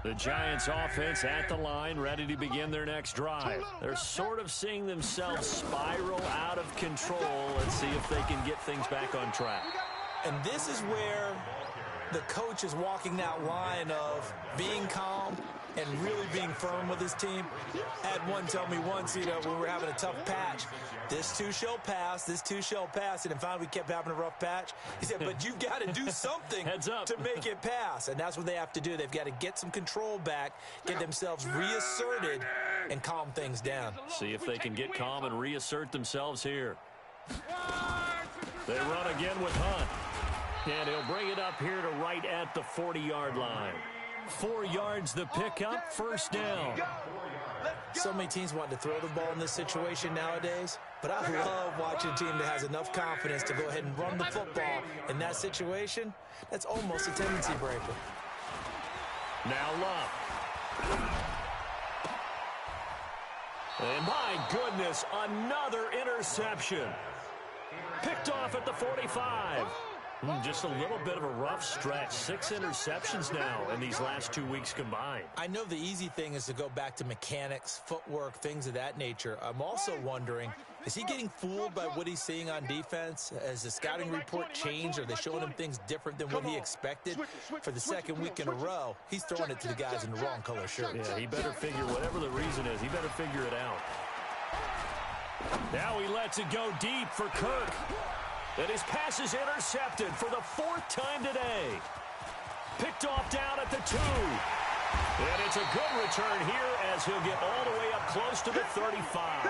The Giants offense at the line, ready to begin their next drive. They're sort of seeing themselves spiral out of control. Let's see if they can get things back on track. And this is where the coach is walking that line of being calm and really being firm with his team. I had one tell me once, when we were having a tough patch, this too shall pass, and finally we kept having a rough patch. He said, but you've got to do something Heads up. to make it pass, and that's what they have to do. They've got to get some control back, get themselves reasserted, and calm things down. See if they can get calm and reassert themselves here. They run again with Hunt. And he'll bring it up here to right at the 40-yard line. 4 yards the pickup, 1st down. So many teams want to throw the ball in this situation nowadays, but I love watching a team that has enough confidence to go ahead and run the football in that situation. That's almost a tendency breaker. Now Luck. And my goodness, another interception. Picked off at the 45. Just a little bit of a rough stretch. 6 interceptions now in these last 2 weeks combined. I know the easy thing is to go back to mechanics, footwork, things of that nature. I'm also wondering, is he getting fooled by what he's seeing on defense? Has the scouting report changed? Are they showing him things different than what he expected? For the second week in a row, he's throwing it to the guys in the wrong color shirt. Yeah, he better figure, whatever the reason is, he better figure it out. Now he lets it go deep for Kirk. And his pass is intercepted for the 4th time today. Picked off down at the 2. And it's a good return here as he'll get all the way up close to the 35.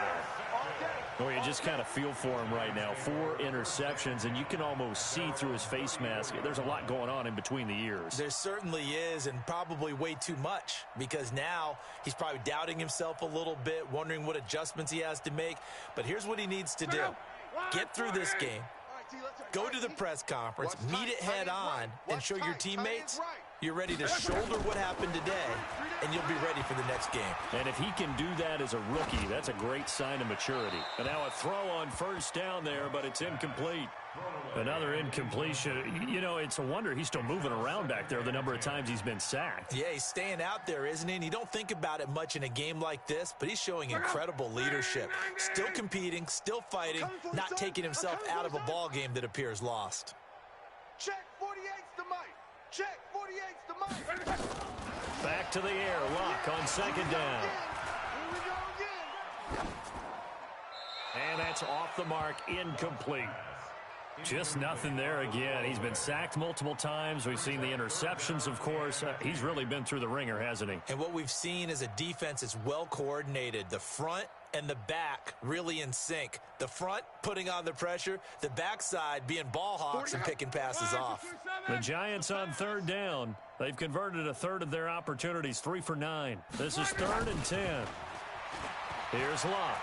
Oh, you just kind of feel for him right now. 4 interceptions, and you can almost see through his face mask. There's a lot going on in between the ears. There certainly is, and probably way too much, because now he's probably doubting himself a little bit, wondering what adjustments he has to make. But here's what he needs to do. Get through this game. Go to the press conference, meet it head on, and show your teammates you're ready to shoulder what happened today, and you'll be ready for the next game. And if he can do that as a rookie, that's a great sign of maturity. And now a throw on 1st down there, but it's incomplete. Another incompletion. You know, it's a wonder he's still moving around back there the number of times he's been sacked. Yeah, he's staying out there, isn't he? And you don't think about it much in a game like this, but he's showing incredible leadership. Still competing, still fighting, not taking himself out of a ball game that appears lost. Check 48's the mic. Check 48's the mic. Back to the air. Luck on 2nd down. Here we go again. And that's off the mark, incomplete. Just nothing there again. He's been sacked multiple times. We've seen the interceptions, of course. He's really been through the ringer, hasn't he? And what we've seen is a defense that's well coordinated. The front and the back really in sync. The front putting on the pressure, the backside being ball hawks and picking passes off. The Giants on 3rd down. They've converted a third of their opportunities, 3 for 9. This is 3rd and 10. Here's Luck.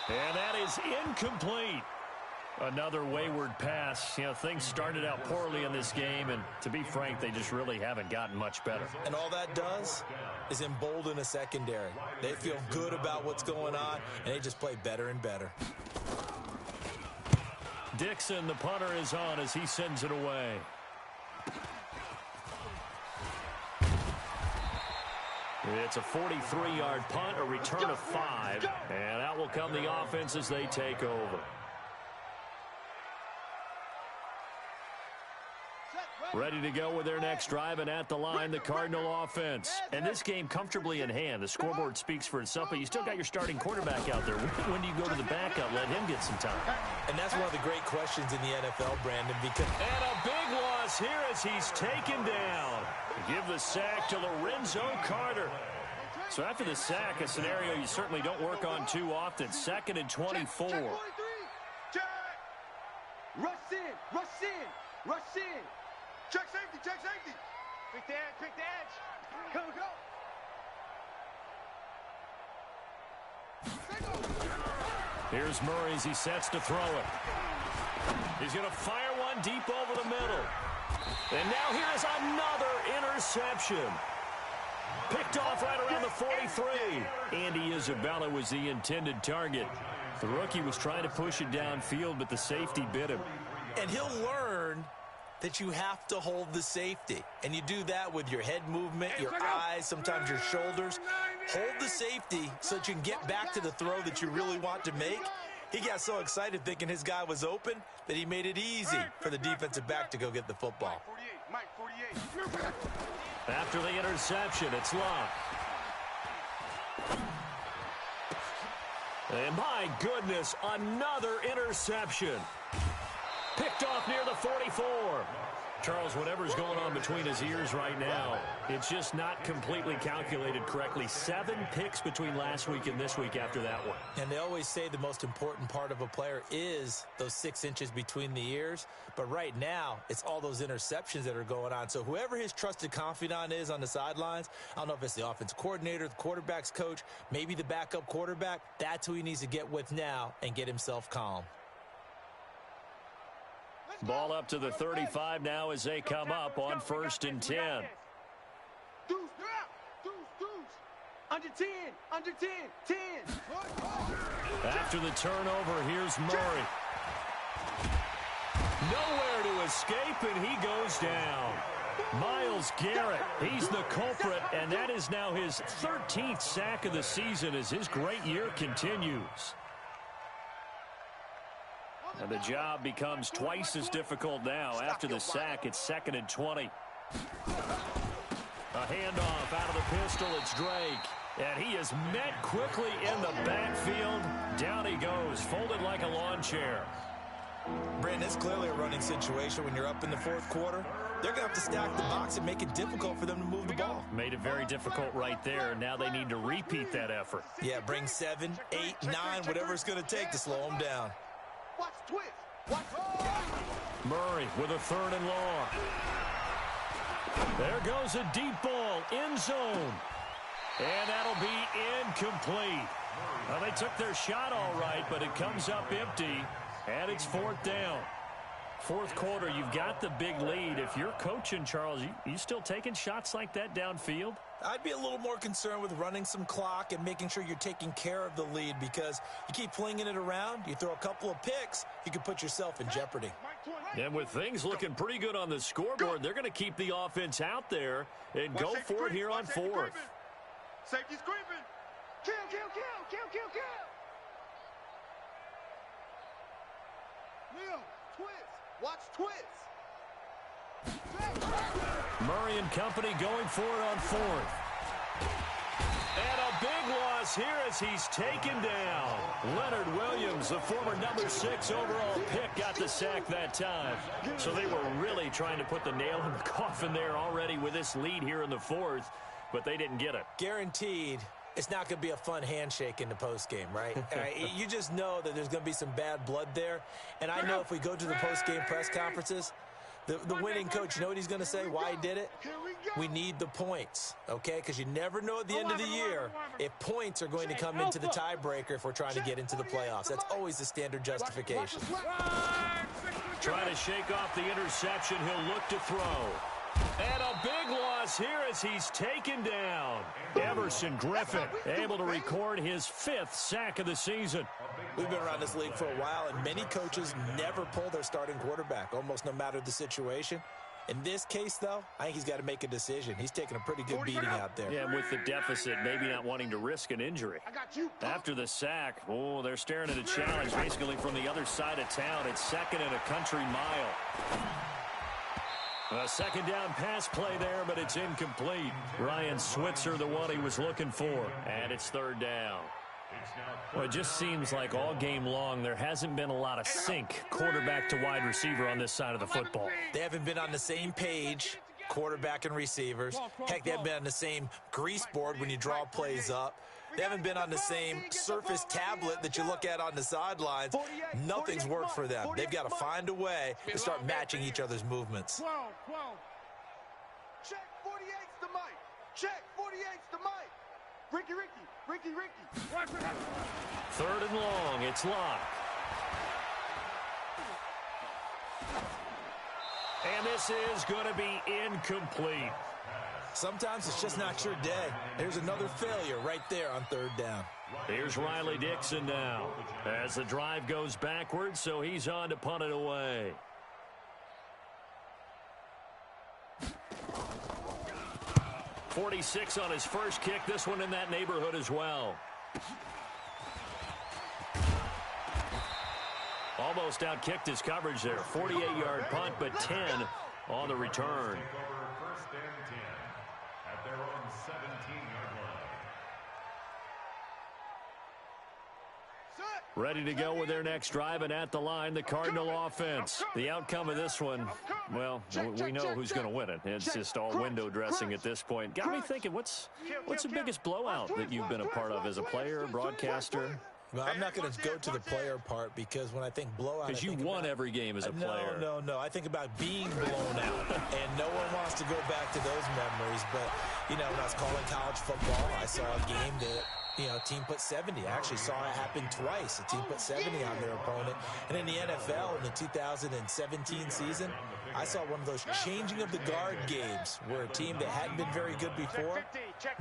And that is incomplete. Another wayward pass. You know, things started out poorly in this game, and to be frank, they just really haven't gotten much better. And all that does is embolden a secondary. They feel good about what's going on, and they just play better and better. Dixon, the punter, is on as he sends it away. It's a 43-yard punt, a return of 5, and out will come the offense as they take over. Ready to go with their next drive, and at the line, the Cardinal offense. And this game comfortably in hand. The scoreboard speaks for itself, but you still got your starting quarterback out there. When do you go to the backup, let him get some time? And that's one of the great questions in the NFL, Brandon, because... And a big loss here as he's taken down. Give the sack to Lorenzo Carter. So after the sack, a scenario you certainly don't work on too often. 2nd and 24. Check 43. Check. Rush in. Rush in. Rush in. Check safety. Check safety. Pick the edge. Pick the edge. Go. Here's Murray as he sets to throw it. He's going to fire one deep over the middle. And now here's another interception. Picked off right around the 43. Andy Isabella was the intended target. The rookie was trying to push it downfield, but the safety bit him. And he'll learn that you have to hold the safety. And you do that with your head movement, your eyes, sometimes your shoulders. Hold the safety so that you can get back to the throw that you really want to make. He got so excited thinking his guy was open that he made it easy for the defensive back to go get the football. Mike 48. After the interception, it's Luck. And my goodness, another interception. Picked off near the 44. Charles, whatever's going on between his ears right now, it's just not completely calculated correctly. 7 picks between last week and this week after that one. And they always say the most important part of a player is those 6 inches between the ears. But right now, it's all those interceptions that are going on. So whoever his trusted confidant is on the sidelines, I don't know if it's the offense coordinator, the quarterback's coach, maybe the backup quarterback, that's who he needs to get with now and get himself calm. Ball up to the 35 now as they come up on 1st and 10. Deuce, deuce. Under 10. Under 10. 10. After the turnover, here's Murray. Nowhere to escape, and he goes down. Myles Garrett, he's the culprit, and that is now his 13th sack of the season as his great year continues. And the job becomes twice as difficult now. After the sack, it's 2nd and 20. A handoff out of the pistol, it's Drake. And he is met quickly in the backfield. Down he goes, folded like a lawn chair. Brandon, it's clearly a running situation when you're up in the fourth quarter. They're going to have to stack the box and make it difficult for them to move the ball. Made it very difficult right there. Now they need to repeat that effort. Yeah, bring 7, 8, 9, whatever it's going to take to slow them down. Watch twist. Watch. Murray with a 3rd and long. There goes a deep ball, end zone. And that'll be incomplete. Well, they took their shot all right, but it comes up empty, and it's 4th down. Fourth quarter, you've got the big lead. If you're coaching, Charles, you still taking shots like that downfield? I'd be a little more concerned with running some clock and making sure you're taking care of the lead, because you keep flinging it around, you throw a couple of picks, you can put yourself in jeopardy. And with things looking pretty good on the scoreboard, they're going to keep the offense out there and go for it here on 4th. Safety screaming. Kill, kill, kill, kill, kill, kill. Leo, twist. Watch twist. Murray and company going for it on 4th. And a big loss here as he's taken down. Leonard Williams, the former number 6 overall pick, got the sack that time. So they were really trying to put the nail in the coffin there already with this lead here in the 4th, but they didn't get it. Guaranteed it's not going to be a fun handshake in the postgame, right? You just know that there's going to be some bad blood there. And I know if we go to the postgame press conferences, the winning coach, you know what he's going to say, why he did it? We need the points, okay? Because you never know at the end of the year if points are going to come into the tiebreaker if we're trying to get into the playoffs. That's always the standard justification. Trying to shake off the interception. He'll look to throw. And a big loss here as he's taken down. Everson Griffin able to record his 5th sack of the season. We've been around this league for a while, and many coaches never pull their starting quarterback, almost no matter the situation. In this case, though, I think he's got to make a decision. He's taking a pretty good beating out there. Yeah, with the deficit, maybe not wanting to risk an injury. After the sack, they're staring at a challenge basically from the other side of town. It's 2nd and a country mile. A 2nd down pass play there, but it's incomplete. Ryan Switzer, the one he was looking for. And it's 3rd down. Well, it just seems like all game long there hasn't been a lot of sync quarterback to wide receiver on this side of the football. They haven't been on the same page, quarterback and receivers. Heck, they haven't been on the same grease board when you draw plays up. They haven't been on the same Surface tablet that you look at on the sidelines. Nothing's worked for them. They've got to find a way to start matching each other's movements. Check 48's the mic. Check 48's the mic. Ricky. 3rd and long. It's locked. And this is going to be incomplete. Sometimes it's just not your day. There's another failure right there on 3rd down. Here's Riley Dixon now as the drive goes backwards, so he's on to punt it away. .46 on his first kick. This one in that neighborhood as well. Almost outkicked his coverage there. 48-yard punt, but 10 on the return. First and 10 at their own 17-yard line. Ready to go with their next drive, and at the line, the Cardinal offense. The outcome of this one, well, we know who's going to win it. It's just all window dressing at this point. Got me thinking, what's the biggest blowout that you've been a part of as a player, broadcaster? Well, I'm not going to go to the player part, because when I think blowout, because you won every game as a player. No. I think about being blown out, and no one wants to go back to those memories. But, when I was calling college football, I saw a game that, a team put 70. I actually saw it happen twice. A team put 70 on their opponent. And in the NFL, in the 2017 season, I saw one of those changing of the guard games where a team that hadn't been very good before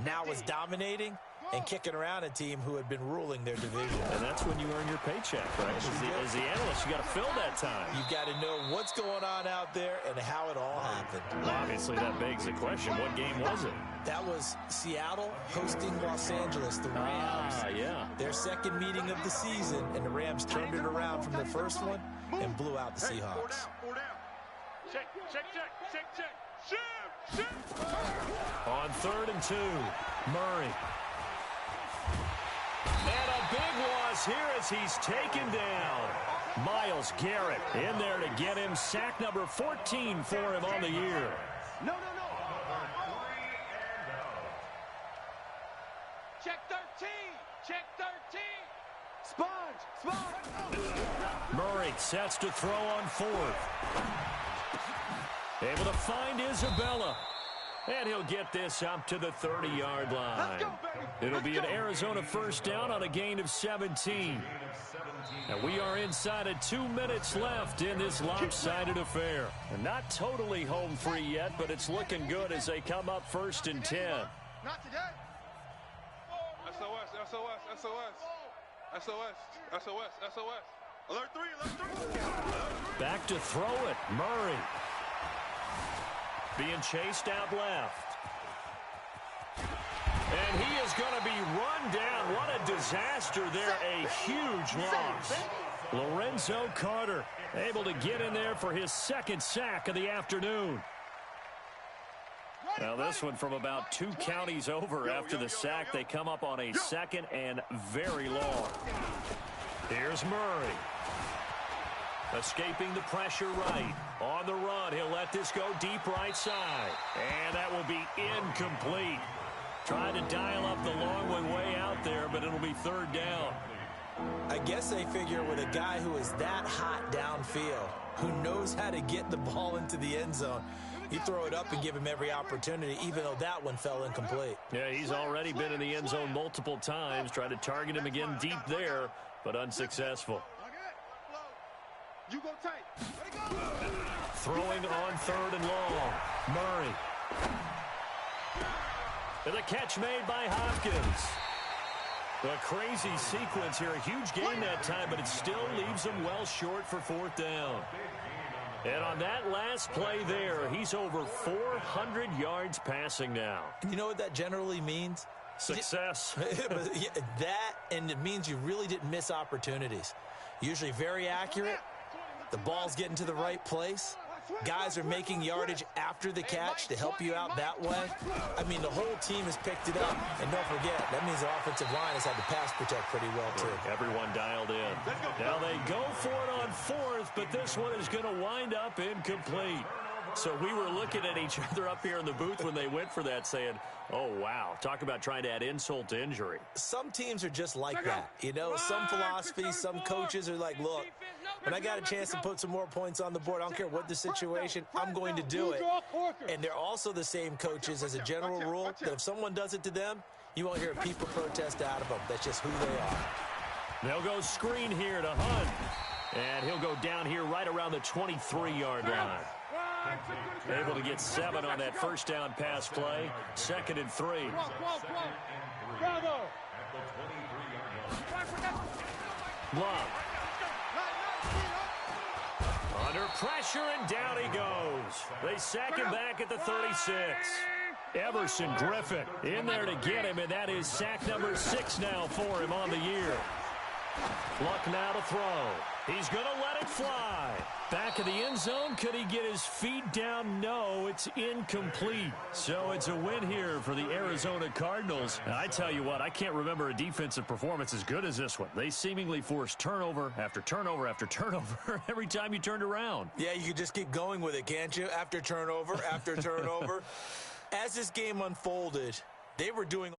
now was dominating. and kicking around a team who had been ruling their division. And that's when you earn your paycheck, right? As the analyst, you got to fill that time. You've got to know what's going on out there and how it all happened. Well, obviously, that begs the question, what game was it? That was Seattle hosting Los Angeles, the Rams. Yeah. Their second meeting of the season, and the Rams turned it around from the first one and blew out the Seahawks. Check. Shoot. On 3rd and 2, Murray. And a big loss here as he's taken down. Myles Garrett in there to get him. Sack number 14 for him on the year. No. Check 13. Sponge. Murray sets to throw on 4th. Able to find Isabella. And he'll get this up to the 30-yard line. It'll be an Arizona first down on a gain of 17. And we are inside of 2 minutes left in this lopsided affair. And not totally home free yet, but it's looking good as they come up 1st and 10. Not today. SOS. Alert 3. Back to throw it. Murray. Being chased out left. And he is going to be run down. What a disaster there. A huge loss. Lorenzo Carter able to get in there for his 2nd sack of the afternoon. Now this one from about 2 counties over after the sack. They come up on a 2nd and very long. Here's Murray. Escaping the pressure right. On the run, he'll let this go deep right side. And that will be incomplete. Trying to dial up the long way out there, but it'll be 3rd down. I guess they figure with a guy who is that hot downfield, who knows how to get the ball into the end zone, you throw it up and give him every opportunity, even though that one fell incomplete. Yeah, he's already been in the end zone multiple times. Tried to target him again deep there, but unsuccessful. You go tight. Throwing on 3rd and long. Murray. And the catch made by Hopkins. A crazy sequence here. A huge gain that time, but it still leaves him well short for 4th down. And on that last play there, he's over 400 yards passing now. You know what that generally means? Success. That, and it means you really didn't miss opportunities. Usually very accurate. The ball's getting to the right place. Guys are making yardage after the catch to help you out that way. I mean, the whole team has picked it up. And don't forget, that means the offensive line has had to pass protect pretty well, too. Everyone dialed in. Now they go for it on 4th, but this one is going to wind up incomplete. So we were looking at each other up here in the booth when they went for that saying, oh, wow, talk about trying to add insult to injury. Some teams are just like that. You know, some philosophies, some coaches are like, look, when I got a chance to put some more points on the board, I don't care what the situation, I'm going to do it. And they're also the same coaches as a general rule that if someone does it to them, you won't hear people protest out of them. That's just who they are. They'll go screen here to Hunt. And he'll go down here right around the 23-yard line. Able to get 7 on that first down pass play. 2nd and 3. Love. Under pressure, and down he goes. They sack him back at the 36. Everson Griffin in there to get him, and that is sack number 6 now for him on the year. Luck now to throw. He's going to let it fly. Back of the end zone. Could he get his feet down? No, it's incomplete. So it's a win here for the Arizona Cardinals. And I tell you what, I can't remember a defensive performance as good as this one. They seemingly forced turnover after turnover after turnover every time you turned around. Yeah, you could just keep going with it, can't you? After turnover, after turnover. As this game unfolded, they were doing